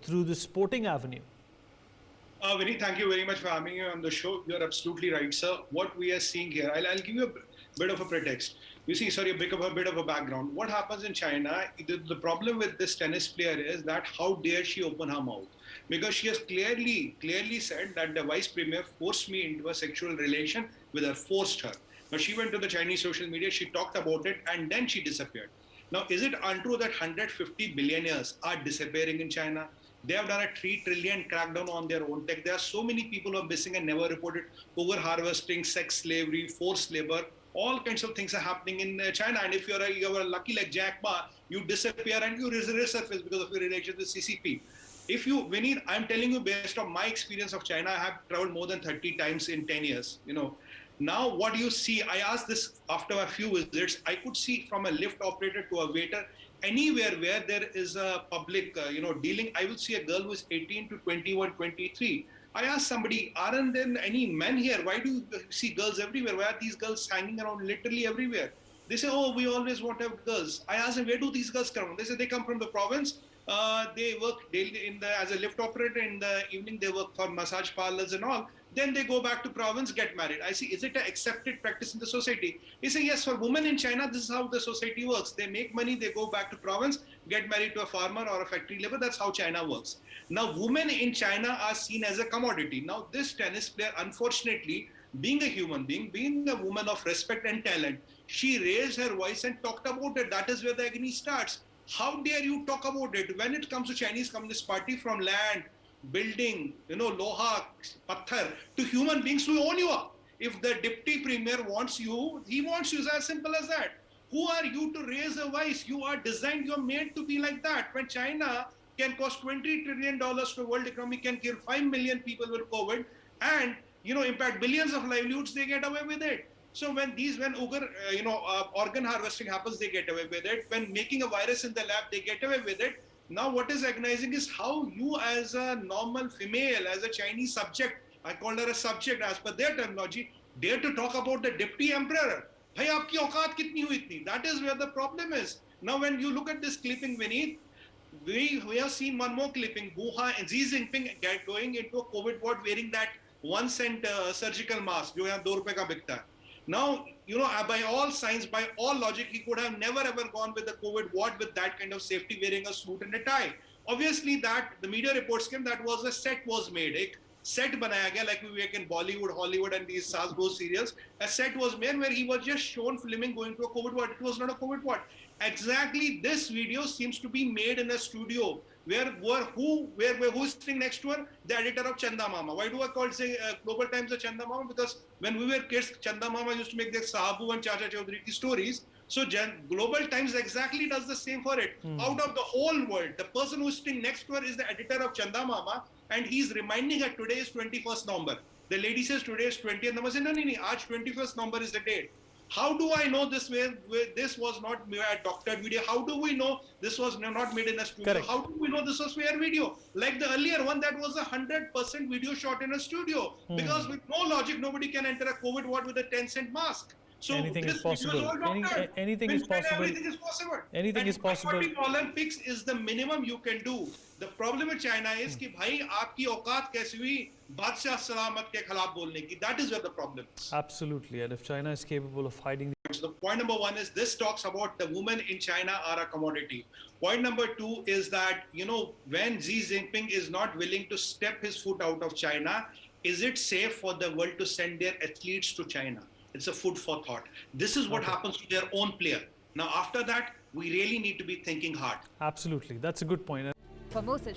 through the sporting avenue? Vinny, thank you very much for having me on the show. You're absolutely right, sir. What we are seeing here, I'll give you a bit of a pretext. You see, sorry, a bit of a background. What happens in China, the problem with this tennis player is that how dare she open her mouth? Because she has clearly said that the vice premier forced me into a sexual relation with her, forced her. Now, she went to the Chinese social media, she talked about it, and then she disappeared. Now, is it untrue that 150 billionaires are disappearing in China? They have done a 3 trillion crackdown on their own tech. There are so many people who are missing and never reported. Over harvesting, sex slavery, forced labor, all kinds of things are happening in China. And if you're lucky like Jack Ma, you disappear and you resurface because of your relation with CCP. If you, Vinny, I'm telling you based on my experience of China, I have traveled more than 30 times in 10 years. Now what do you see? I asked this after a few visits. I could see from a lift operator to a waiter, anywhere where there is a public, dealing, I will see a girl who is 18 to 21, 23. I asked somebody, aren't there any men here? Why do you see girls everywhere? Why are these girls hanging around literally everywhere? They say, oh, we always want to have girls. I asked them, where do these girls come from? They say they come from the province. They work daily as a lift operator. In the evening, they work for massage parlors and all. Then they go back to province, get married. I see, is it an accepted practice in the society? He said, yes, for women in China, this is how the society works. They make money, they go back to province, get married to a farmer or a factory labor. That's how China works. Now, women in China are seen as a commodity. Now, this tennis player, unfortunately, being a human being, being a woman of respect and talent, she raised her voice and talked about it. That is where the agony starts. How dare you talk about it? When it comes to Chinese Communist Party, from land, building, loha, patthar, to human beings who own you up. If the deputy premier wants you, he wants you. It's as simple as that. Who are you to raise a voice? You are designed, you're made to be like that. When China can cost $20 trillion to the world economy, can kill 5 million people with COVID, and impact billions of livelihoods, they get away with it. So when organ harvesting happens, they get away with it. When making a virus in the lab, they get away with it. Now what is agonizing is how you as a normal female, as a Chinese subject, I call her a subject as per their terminology, dare to talk about the deputy emperor. Bhai, aapki auqaat kitni hui itni? That is where the problem is. Now when you look at this clipping, Vinny, we have seen one more clipping, Xi Jinping going into a COVID ward wearing that 1 cent surgical mask, jo yahan 2 rupees ka bikta hai. Now, by all signs, by all logic, he could have never ever gone with the COVID ward with that kind of safety, wearing a suit and a tie. Obviously, that the media reports came that was a set was made. A set banaya gaya, like we make in Bollywood, Hollywood, and these Sasbo serials. A set was made where he was just shown filming going to a COVID ward. It was not a COVID ward. Exactly, this video seems to be made in a studio where who is sitting next to her? The editor of Chanda Mama. Why do I call Global Times the Chanda Mama? Because when we were kids, Chanda Mama used to make the Sahabu and Chacha Chaudhary stories. So Global Times exactly does the same for it. Out of the whole world, the person who is sitting next to her is the editor of Chanda Mama, and he's reminding her today is 21st November. The lady says today is 20th November. Says, no, aaj 21st November is the date. How do I know this was not a doctored video? How do we know this was not made in a studio? Correct. How do we know this was fair video? Like the earlier one, that was 100% video shot in a studio. Because with no logic, nobody can enter a COVID ward with a 10-cent mask. So anything is possible. Anything is possible. Everything is possible. Anything is possible. Olympics is the minimum you can do. The problem with China is कि भाई आपकी औकात कैसी हुई बादशाह सलामत के खिलाफ बोलने की. That is where the problem is. Absolutely, and if China is capable of hiding. So the point number 1 is this talks about the women in China are a commodity. Point number 2 is that when Xi Jinping is not willing to step his foot out of China, is it safe for the world to send their athletes to China? It's a food for thought. This is what happens to their own player. Now after that, we really need to be thinking hard. Absolutely, that's a good point. For more such